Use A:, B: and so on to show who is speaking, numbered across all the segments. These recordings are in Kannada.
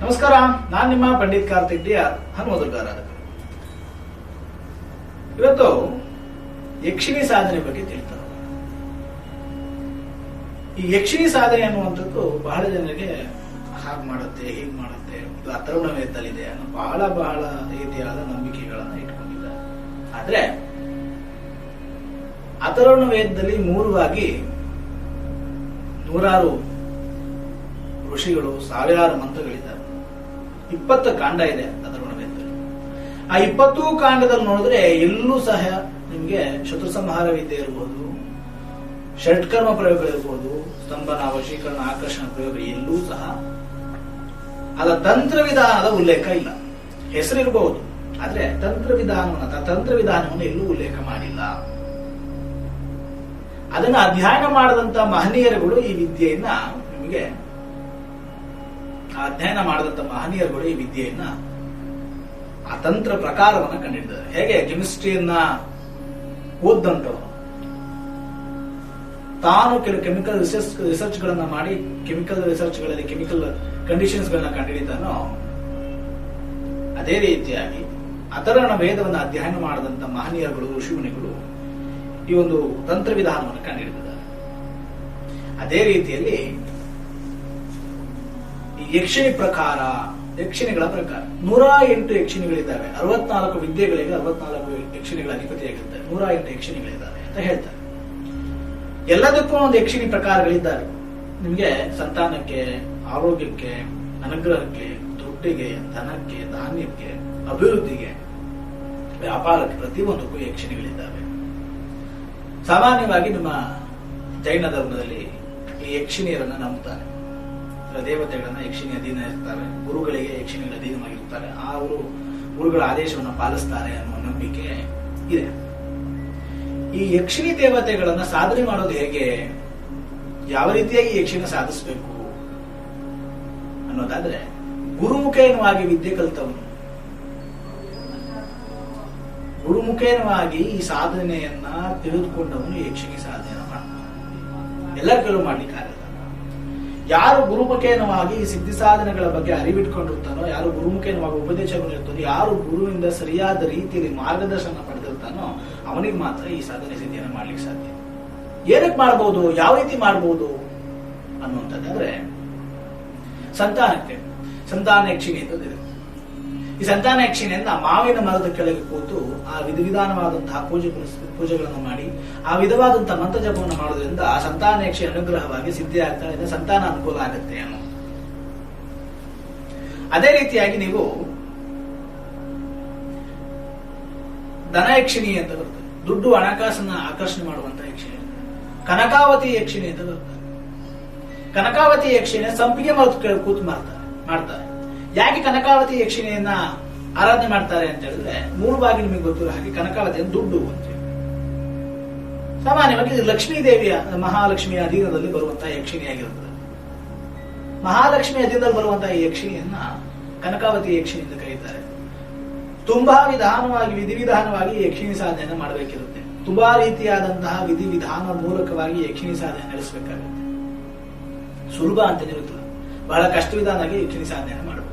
A: ನಮಸ್ಕಾರ, ನಾನು ನಿಮ್ಮ ಪಂಡಿತ್ ಕಾರ್ತಿಕ್ ಡಿ ಆರ್ ಹನುಮದುರ್ಗಾರಾಧಕ. ಇವತ್ತು ಯಕ್ಷಿಣಿ ಸಾಧನೆ ಬಗ್ಗೆ ತಿಳಿತಾರೆ. ಈ ಯಕ್ಷಿಣಿ ಸಾಧನೆ ಅನ್ನುವಂಥದ್ದು ಬಹಳ ಜನರಿಗೆ ಹಾಗೆ ಮಾಡುತ್ತೆ, ಹೀಗೆ ಮಾಡುತ್ತೆ, ಇದು ಅಥರ್ವಣ ವೇದದಲ್ಲಿದೆ ಅನ್ನೋ ಬಹಳ ರೀತಿಯಾದ ನಂಬಿಕೆಗಳನ್ನ ಇಟ್ಕೊಂಡಿದ್ದಾರೆ. ಆದ್ರೆ ಅಥರ್ವಣ ವೇದದಲ್ಲಿ ಮೂರವಾಗಿ ನೂರಾರು ಋಷಿಗಳು, ಸಾವಿರಾರು ಮಂತ್ರಗಳಿದ್ದಾರೆ. 20 ಕಾಂಡ ಇದೆ ಅಥರ್ವಣ ವೇದದಲ್ಲಿ. ಆ 20 ಕಾಂಡದಲ್ಲಿ ನೋಡಿದ್ರೆ ಎಲ್ಲೂ ಸಹ ನಿಮ್ಗೆ ಶತ್ರು ಸಂಹಾರ ವಿದ್ಯೆ ಇರ್ಬೋದು, ಷಟ್ಕರ್ಮ ಪ್ರಯೋಗಗಳಿರ್ಬೋದು, ಸ್ತಂಭನ, ವಶೀಕರಣ, ಆಕರ್ಷಣ ಪ್ರಯೋಗ ಎಲ್ಲೂ ಸಹ ಅದರ ತಂತ್ರ ವಿಧಾನದ ಉಲ್ಲೇಖ ಇಲ್ಲ. ಹೆಸರಿರಬಹುದು, ಆದ್ರೆ ತಂತ್ರ ವಿಧಾನವನ್ನು ಎಲ್ಲೂ ಉಲ್ಲೇಖ ಮಾಡಿಲ್ಲ. ಅದನ್ನ ಅಧ್ಯಯನ ಮಾಡದಂತ ಮಹನೀಯರುಗಳು ಈ ವಿದ್ಯೆಯನ್ನ ನಿಮಗೆ ಆ ತಂತ್ರ ಪ್ರಕಾರವನ್ನ ಕಂಡಿದ್ದಾರೆ. ಹೇಗೆ ಕೆಮಿಸ್ಟ್ರಿಯನ್ನ ಓದಂತವನು ತಾನು ಕೆಲವು ಕೆಮಿಕಲ್ ರಿಸರ್ಚ್ ಗಳನ್ನ ಮಾಡಿ ಕೆಮಿಕಲ್ ಕಂಡೀಷನ್ಸ್ ಗಳನ್ನ ಕಂಡುಹಿಡಿತಾನೋ, ಅದೇ ರೀತಿಯಾಗಿ ಅಥರ್ವಣ ವೇದವನ್ನು ಅಧ್ಯಯನ ಮಾಡದಂತ ಮಹನೀಯರುಗಳು, ಋಷಿಮುನಿಗಳು ಈ ಒಂದು ತಂತ್ರ ವಿಧಾನವನ್ನು ಕಂಡುಹಿಡಿದಿದ್ದಾರೆ. ಅದೇ ರೀತಿಯಲ್ಲಿ ಯಕ್ಷಿಣಿಗಳ ಪ್ರಕಾರ 108 ಯಕ್ಷಿಣಿಗಳಿದ್ದಾವೆ. 64 ವಿದ್ಯೆಗಳಿಗೆ 64 ಯಕ್ಷಿಣಿಗಳ ಅಧಿಪತಿಯಾಗಿರ್ತಾರೆ. 108 ಯಕ್ಷಿಣಿಗಳಿದ್ದಾವೆ ಅಂತ ಹೇಳ್ತಾರೆ. ಎಲ್ಲದಕ್ಕೂ ಒಂದು ಯಕ್ಷಿಣಿ ಪ್ರಕಾರಗಳಿದ್ದಾರೆ. ನಿಮ್ಗೆ ಸಂತಾನಕ್ಕೆ, ಆರೋಗ್ಯಕ್ಕೆ, ಅನುಗ್ರಹಕ್ಕೆ, ದುಡ್ಡಿಗೆ, ಧನಕ್ಕೆ, ಧಾನ್ಯಕ್ಕೆ, ಅಭಿವೃದ್ಧಿಗೆ, ವ್ಯಾಪಾರಕ್ಕೆ, ಪ್ರತಿಯೊಂದಕ್ಕೂ ಯಕ್ಷಿಣಿಗಳಿದ್ದಾವೆ. ಸಾಮಾನ್ಯವಾಗಿ ನಮ್ಮ ಜೈನ ಧರ್ಮದಲ್ಲಿ ಈ ಯಕ್ಷಿಣಿಯರನ್ನ ನಂಬುತ್ತಾರೆ. ದೇವತೆಗಳನ್ನ ಯಕ್ಷಿಣಿ ಅಧೀನ ಇರ್ತಾರೆ, ಗುರುಗಳಿಗೆ ಯಕ್ಷಿಣಿಗಳ ಅಧೀನವಾಗಿರ್ತಾರೆ, ಅವರು ಗುರುಗಳ ಆದೇಶವನ್ನು ಪಾಲಿಸ್ತಾರೆ ಅನ್ನುವ ನಂಬಿಕೆ ಇದೆ. ಈ ಯಕ್ಷಿಣಿ ದೇವತೆಗಳನ್ನ ಸಾಧನೆ ಮಾಡೋದು ಹೇಗೆ, ಯಾವ ರೀತಿಯಾಗಿ ಯಕ್ಷಿಣ ಸಾಧಿಸಬೇಕು ಅನ್ನೋದಾದ್ರೆ, ಗುರುಮುಖೇನವಾಗಿ ವಿದ್ಯೆ ಕಲಿತವನು, ಗುರುಮುಖೇನವಾಗಿ ಈ ಸಾಧನೆಯನ್ನ ತಿಳಿದುಕೊಂಡವನು ಯಕ್ಷಿಣಿ ಸಾಧನೆ ಮಾಡ್ತಾನೆ. ಎಲ್ಲರ ಕೆಲವು ಮಾಡ್ಲಿಕ್ಕೆ ಆಗಲ್ಲ. ಯಾರು ಗುರುಮುಖೇನವಾಗಿ ಸಿದ್ಧಿ ಸಾಧನೆಗಳ ಬಗ್ಗೆ ಅರಿವಿಟ್ಕೊಂಡಿರ್ತಾನೋ, ಯಾರು ಗುರುಮುಖೇನವಾಗಿ ಉಪದೇಶಗಳು ಇರ್ತಾನೋ, ಯಾರು ಗುರುವಿಂದ ಸರಿಯಾದ ರೀತಿಯಲ್ಲಿ ಮಾರ್ಗದರ್ಶನ ಪಡೆದಿರ್ತಾನೋ ಅವನಿಗೆ ಮಾತ್ರ ಈ ಸಾಧನೆ ಸಿದ್ಧಿಯನ್ನು ಮಾಡ್ಲಿಕ್ಕೆ ಸಾಧ್ಯ. ಏನಕ್ಕೆ ಮಾಡಬಹುದು, ಯಾವ ರೀತಿ ಮಾಡಬಹುದು ಅನ್ನುವಂಥದ್ದಾದ್ರೆ, ಸಂತಾನ ಯಕ್ಷಿಣಿ ಅಂತದಿದೆ. ಈ ಸಂತಾನ ಯಕ್ಷಿಣಿಯನ್ನ ಮಾವಿನ ಮರದ ಕೆಳಗೆ ಕೂತು ಆ ವಿಧವಾದಂತಹ ಪೂಜೆಗಳನ್ನು ಮಾಡಿ ಆ ವಿಧವಾದಂತಹ ಮಂತ್ರ ಜಪವನ್ನು ಮಾಡೋದ್ರಿಂದ ಆ ಸಂತಾನ ಯಕ್ಷಿ ಅನುಗ್ರಹವಾಗಿ ಸಿದ್ಧಿ ಆಗ್ತಾ ಸಂತಾನ ಅನುಕೂಲ ಆಗುತ್ತೆ ಅನ್ನೋ. ಅದೇ ರೀತಿಯಾಗಿ ನೀವು ಧನ ಯಕ್ಷಿಣಿ ಅಂತ ಬರ್ತದೆ, ದುಡ್ಡು ಹಣಕಾಸನ್ನ ಆಕರ್ಷಣೆ ಮಾಡುವಂತಹ ಯಕ್ಷಿಣಿ. ಕನಕಾವತಿ ಯಕ್ಷಿಣಿ ಅಂತ ಬರ್ತದೆ. ಕನಕಾವತಿ ಯಕ್ಷಿಣಿ ಸಂಪಿಗೆ ಮರದ ಕೂತು ಮಾಡ್ತಾರೆ. ಯಾಕೆ ಕನಕಾವತಿ ಯಕ್ಷಿಣಿಯನ್ನ ಆರಾಧನೆ ಮಾಡ್ತಾರೆ ಅಂತ ಹೇಳಿದ್ರೆ, ಮೂಲವಾಗಿ ನಿಮಗೆ ಗೊತ್ತಿರೋ ಹಾಗೆ ಕನಕಾವತಿಯ ದುಡ್ಡು ಅಂತ ಹೇಳಿ. ಸಾಮಾನ್ಯವಾಗಿ ಲಕ್ಷ್ಮೀ ದೇವಿಯ, ಮಹಾಲಕ್ಷ್ಮಿಯ ಅಧೀನದಲ್ಲಿ ಬರುವಂತಹ ಯಕ್ಷಿಣಿಯಾಗಿರುತ್ತದೆ. ಮಹಾಲಕ್ಷ್ಮಿ ಅಧೀನದಲ್ಲಿ ಬರುವಂತಹ ಯಕ್ಷಿಣಿಯನ್ನ ಕನಕಾವತಿ ಯಕ್ಷಿಣಿ ಎಂದು ಕರೀತಾರೆ. ತುಂಬಾ ವಿಧಿವಿಧಾನವಾಗಿ ಯಕ್ಷಿಣಿ ಸಾಧನೆಯನ್ನು ಮಾಡಬೇಕಿರುತ್ತೆ. ತುಂಬಾ ರೀತಿಯಾದಂತಹ ವಿಧಿವಿಧಾನ ಮೂಲಕವಾಗಿ ಯಕ್ಷಿಣಿ ಸಾಧನೆ ನಡೆಸಬೇಕಾಗುತ್ತೆ. ಸುಲಭ ಅಂತ ಇರುತ್ತದೆ, ಬಹಳ ಕಷ್ಟವಿಧಾನವಾಗಿ ಯಕ್ಷಿಣಿ ಸಾಧನೆಯನ್ನು ಮಾಡಬೇಕು.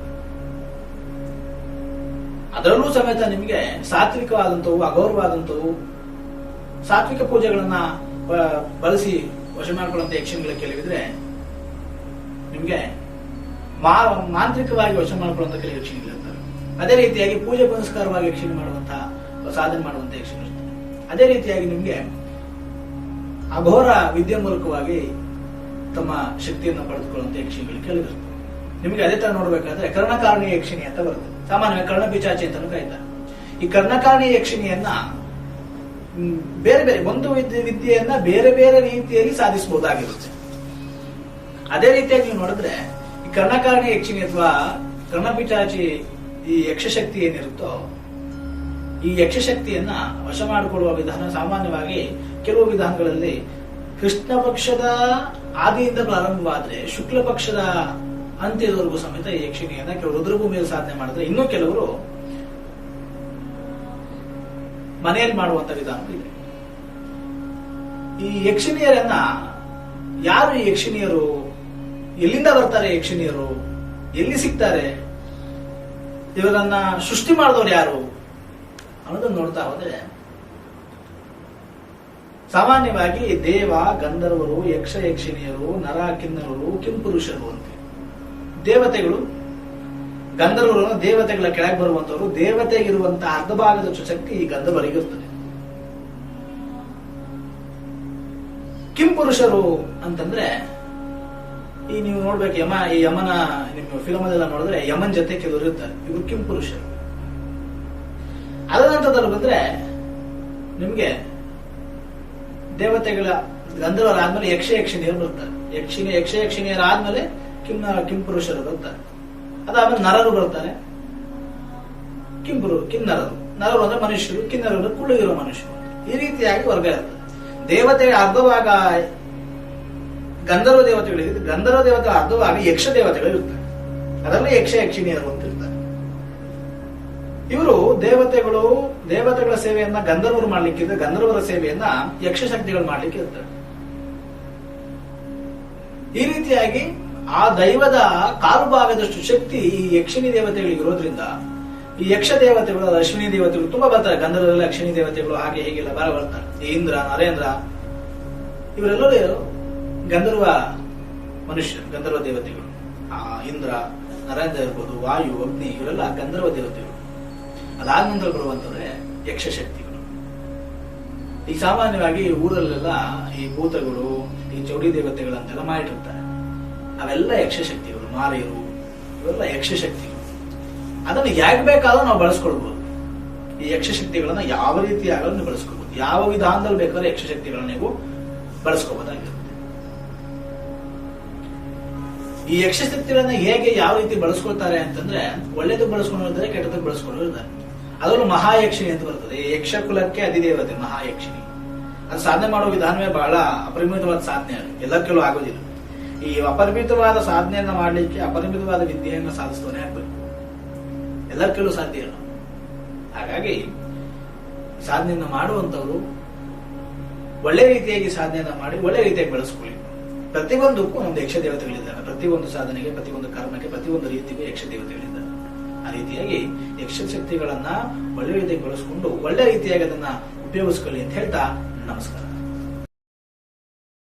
A: ಅದರಲ್ಲೂ ಸಮೇತ ನಿಮಗೆ ಸಾತ್ವಿಕವಾದಂಥವು, ಅಗೌರವಾದಂಥವು, ಸಾತ್ವಿಕ ಪೂಜೆಗಳನ್ನ ಬಳಸಿ ವಶ ಮಾಡಿಕೊಳ್ಳುವಂತ ಯಕ್ಷಿಣಿಗಳ ಕೆಲವಿದ್ರೆ, ನಿಮ್ಗೆ ಮಾಂತ್ರಿಕವಾಗಿ ವಶ ಮಾಡಿಕೊಳ್ಳುವಂತ ಕೆಲವು ಯಕ್ಷಿಣಿಗಳಿರ್ತಾರೆ. ಅದೇ ರೀತಿಯಾಗಿ ಪೂಜೆ ಪುನಸ್ಕಾರವಾಗಿ ಯಕ್ಷಿಣಿ ಮಾಡುವಂತಹ, ಸಾಧನೆ ಮಾಡುವಂತ ಯಕ್ಷಿಣಿ ಇರ್ತಾರೆ. ಅದೇ ರೀತಿಯಾಗಿ ನಿಮ್ಗೆ ಅಘೋರ ವಿದ್ಯೆ ಮೂಲಕವಾಗಿ ತಮ್ಮ ಶಕ್ತಿಯನ್ನು ಪಡೆದುಕೊಳ್ಳುವಂತ ಯಕ್ಷಿಣಿಗಳು ಕೆಲವಿರ್ತವೆ. ನಿಮಗೆ ಅದೇ ತರ ನೋಡ್ಬೇಕಾದ್ರೆ ಕರ್ಣಕಾರಣಿ ಯಕ್ಷಿಣಿ ಅಂತ ಬರುತ್ತೆ. ಸಾಮಾನ್ಯವಾಗಿ ಕರ್ಣಪಿಚಾಚಿ ಅಂತ ಕರೀತಾರೆ. ಈ ಕರ್ಣಕಾರಣಿ ಯಕ್ಷಿಣಿಯನ್ನ ಬೇರೆ ಒಂದು ವಿದ್ಯೆಯನ್ನ ಬೇರೆ ಬೇರೆ ರೀತಿಯಲ್ಲಿ ಸಾಧಿಸಬಹುದಾಗಿರುತ್ತೆ. ಅದೇ ರೀತಿಯಾಗಿ ನೀವು ನೋಡಿದ್ರೆ ಈ ಕರ್ಣಕಾರಣಿ ಯಕ್ಷಿಣಿ ಅಥವಾ ಕರ್ಣಪಿಚಾಚಿ ಈ ಯಕ್ಷಶಕ್ತಿ ಏನಿರುತ್ತೋ, ಈ ಯಕ್ಷಶಕ್ತಿಯನ್ನ ವಶ ಮಾಡಿಕೊಳ್ಳುವ ವಿಧಾನ ಸಾಮಾನ್ಯವಾಗಿ ಕೆಲವು ವಿಧಾನಗಳಲ್ಲಿ ಕೃಷ್ಣ ಪಕ್ಷದ ಆದಿಯಿಂದ ಪ್ರಾರಂಭವಾದ್ರೆ ಶುಕ್ಲ ಪಕ್ಷದ ಅಂತ್ಯದವರೆಗೂ ಸಮೇತ ಈ ಯಕ್ಷಿಣಿಯನ್ನ ಕೆಲವು ರುದ್ರಭೂಮಿಯಲ್ಲಿ ಸಾಧನೆ ಮಾಡಿದ್ರೆ, ಇನ್ನೂ ಕೆಲವರು ಮನೆಯಲ್ಲಿ ಮಾಡುವಂತ ವಿಧಾನ ಇದೆ. ಈ ಯಕ್ಷಿಣಿಯರನ್ನ ಯಾರು ಈ ಯಕ್ಷಿಣಿಯರು, ಎಲ್ಲಿಂದ ಬರ್ತಾರೆ ಯಕ್ಷಿಣಿಯರು ಎಲ್ಲಿ ಸಿಗ್ತಾರೆ, ಇವರನ್ನ ಸೃಷ್ಟಿ ಮಾಡಿದವರು ಯಾರು ಅನ್ನೋದನ್ನ ನೋಡ್ತಾ ಹೋದ್ರೆ ಸಾಮಾನ್ಯವಾಗಿ ದೇವ, ಗಂಧರ್ವರು, ಯಕ್ಷ ಯಕ್ಷಿಣಿಯರು, ನರ ಕಿನ್ನರರು, ಕಿಂಪುರುಷರು ಅಂತ ದೇವತೆಗಳು, ಗಂಧರ್ವರು ದೇವತೆಗಳ ಕೆಳಗೆ ಬರುವಂತವರು. ದೇವತೆಗಿರುವಂತಹ ಅರ್ಧ ಭಾಗದಷ್ಟು ಶಕ್ತಿ ಈ ಗಂಧರ್ವರಿಗಿರ್ತದೆ. ಕಿಂಪುರುಷರು ಅಂತಂದ್ರೆ ಈ ನೀವು ನೋಡ್ಬೇಕು, ಈ ಯಮನ ನಿಮ್ಮ ಫಿಲಮ್ ಅದೆಲ್ಲ ನೋಡಿದ್ರೆ ಯಮನ್ ಜೊತೆ ಕೆಲವರು ಇರ್ತಾರೆ, ಇವರು ಕಿಂಪುರುಷರು. ಅದರ ನಂತರದಲ್ಲಿ ಬಂದ್ರೆ ನಿಮ್ಗೆ ದೇವತೆಗಳ ಗಂಧರ್ವರಾದ್ಮೇಲೆ ಯಕ್ಷ ಯಕ್ಷಿಣಿಯರು ಬರ್ತಾರೆ. ಯಕ್ಷ ಯಕ್ಷಿಣಿಯರಾದ್ಮೇಲೆ ಕಿಂಪುರುಷರು ಬರ್ತಾರೆ. ಅದಾದ್ಮೇಲೆ ನರರು ಬರ್ತಾರೆ, ಕಿನ್ನರರು. ನರರು ಅಂದ್ರೆ ಮನುಷ್ಯರು, ಕಿನ್ನರರು ಕುಳ್ಳಿಗಿರೋ ಮನುಷ್ಯರು. ಈ ರೀತಿಯಾಗಿ ವರ್ಗ ಇರ್ತದೆ. ದೇವತೆಗಳ ಅರ್ಧ ಭಾಗ ಗಂಧರ್ವ ದೇವತೆಗಳಿರುತ್ತೆ, ಗಂಧರ್ವ ದೇವತೆಗಳ ಅರ್ಧ ಭಾಗ ಯಕ್ಷ ದೇವತೆಗಳು ಇರ್ತಾರೆ. ಅದರಲ್ಲಿ ಯಕ್ಷ ಯಕ್ಷಿಣಿಯರು ಅಂತ ಇರ್ತಾರೆ. ಇವರು ದೇವತೆಗಳ ಸೇವೆಯನ್ನ ಗಂಧರ್ವರು ಮಾಡ್ಲಿಕ್ಕಿದ್ರೆ, ಗಂಧರ್ವರ ಸೇವೆಯನ್ನ ಯಕ್ಷ ಶಕ್ತಿಗಳು ಮಾಡ್ಲಿಕ್ಕೆ ಇರ್ತಾರೆ. ಈ ರೀತಿಯಾಗಿ ಆ ದೈವದ ಕಾಲು ಭಾಗದಷ್ಟು ಶಕ್ತಿ ಈ ಯಕ್ಷಿಣಿ ದೇವತೆಗಳಿಗೆ ಇರೋದ್ರಿಂದ ಈ ಯಕ್ಷ ದೇವತೆಗಳು, ಅಶ್ವಿನಿ ದೇವತೆಗಳು ತುಂಬಾ ಬರ್ತಾರೆ. ಗಂಧರ್ವರಲ್ಲಿ ಅಶ್ವಿನಿ ದೇವತೆಗಳು ಹಾಗೆ ಹೀಗೆಲ್ಲ ಬರ್ತಾರೆ. ಇಂದ್ರ, ನರೇಂದ್ರ ಇವರೆಲ್ಲರೂ ಗಂಧರ್ವ ಮನುಷ್ಯರು, ಗಂಧರ್ವ ದೇವತೆಗಳು. ಇಂದ್ರ, ನರೇಂದ್ರ ಇರ್ಬೋದು, ವಾಯು, ಅಗ್ನಿ ಇವರೆಲ್ಲ ಗಂಧರ್ವ ದೇವತೆಗಳು. ಅದಾದ ನಂತರ ಬರುವಂತಂದ್ರೆ ಯಕ್ಷ ಶಕ್ತಿಗಳು. ಈ ಸಾಮಾನ್ಯವಾಗಿ ಊರಲ್ಲೆಲ್ಲ ಈ ಭೂತಗಳು, ಈ ಚೌಡಿ ದೇವತೆಗಳಂತೆಲ್ಲ ಮಾಡಿರ್ತಾರೆ. ಅವೆಲ್ಲ ಯಕ್ಷ ಶಕ್ತಿಗಳು, ಮಾರಿಯರು ಇವೆಲ್ಲ ಯಕ್ಷ ಶಕ್ತಿಗಳು. ಅದನ್ನು ಹೇಗೆ ಬೇಕಾದ್ರೂ ನಾವು ಬಳಸ್ಕೊಳ್ಬಹುದು. ಈ ಯಕ್ಷ ಶಕ್ತಿಗಳನ್ನ ಯಾವ ರೀತಿ ಆಗಲು ನೀವು ಬಳಸ್ಕೊಳ್ಬಹುದು. ಯಾವ ವಿಧಾನದಲ್ಲಿ ಬೇಕಾದ್ರೆ ಯಕ್ಷ ಶಕ್ತಿಗಳನ್ನ ನೀವು ಬಳಸ್ಕೋಬಹುದಾಗಿರುತ್ತೆ. ಈ ಯಕ್ಷ ಶಕ್ತಿಗಳನ್ನ ಹೇಗೆ ಯಾವ ರೀತಿ ಬಳಸ್ಕೊಳ್ತಾರೆ ಅಂತಂದ್ರೆ, ಒಳ್ಳೇದಕ್ಕೆ ಬಳಸ್ಕೊಂಡಿರ್ತಾರೆ, ಕೆಟ್ಟದಕ್ಕೆ ಬಳಸ್ಕೊಂಡಿರ್ತಾರೆ. ಅದರಲ್ಲೂ ಮಹಾಯಕ್ಷಿಣಿ ಅಂತ ಬರ್ತದೆ. ಈ ಯಕ್ಷ ಕುಲಕ್ಕೆ ಅಧಿದೇವತೆ ಮಹಾಯಕ್ಷಿಣಿ. ಅದು ಸಾಧನೆ ಮಾಡುವ ವಿಧಾನವೇ ಬಹಳ ಅಪರಿಮಿತವಾದ ಸಾಧನೆ. ಅದು ಎಲ್ಲಕ್ಕೆಲ್ಲೂ ಆಗೋದಿಲ್ಲ. ಈ ಅಪರಿಮಿತವಾದ ಸಾಧನೆಯನ್ನ ಮಾಡಲಿಕ್ಕೆ ಅಪರಿಮಿತವಾದ ವಿದ್ಯೆಯನ್ನು ಸಾಧಿಸ್ತವನೇ ಆಗ್ಬೇಕು. ಎಲ್ಲಕ್ಕೆಲ್ಲೂ ಸಾಧ್ಯ ಇಲ್ಲ. ಹಾಗಾಗಿ ಸಾಧನೆಯನ್ನ ಮಾಡುವಂತವರು ಒಳ್ಳೆ ರೀತಿಯಾಗಿ ಸಾಧನೆಯನ್ನ ಮಾಡಿ ಒಳ್ಳೆ ರೀತಿಯಾಗಿ ಬೆಳೆಸ್ಕೊಳ್ಳಿ. ಪ್ರತಿಯೊಂದಕ್ಕೂ ಒಂದು ಯಕ್ಷ ದೇವತೆಗಳಿದ್ದಾರೆ. ಪ್ರತಿಯೊಂದು ಸಾಧನೆಗೆ, ಪ್ರತಿಯೊಂದು ಕರ್ಮಕ್ಕೆ, ಪ್ರತಿಯೊಂದು ರೀತಿಗೂ ಯಕ್ಷ ದೇವತೆಗಳಿದ್ದಾರೆ. ಆ ರೀತಿಯಾಗಿ ಯಕ್ಷ ಶಕ್ತಿಗಳನ್ನ ಒಳ್ಳೆ ರೀತಿಯಾಗಿ ಬಳಸ್ಕೊಂಡು ಒಳ್ಳೆ ರೀತಿಯಾಗಿ ಅದನ್ನ ಉಪಯೋಗಿಸ್ಕೊಳ್ಳಿ ಅಂತ ಹೇಳ್ತಾ ನಮಸ್ಕಾರ.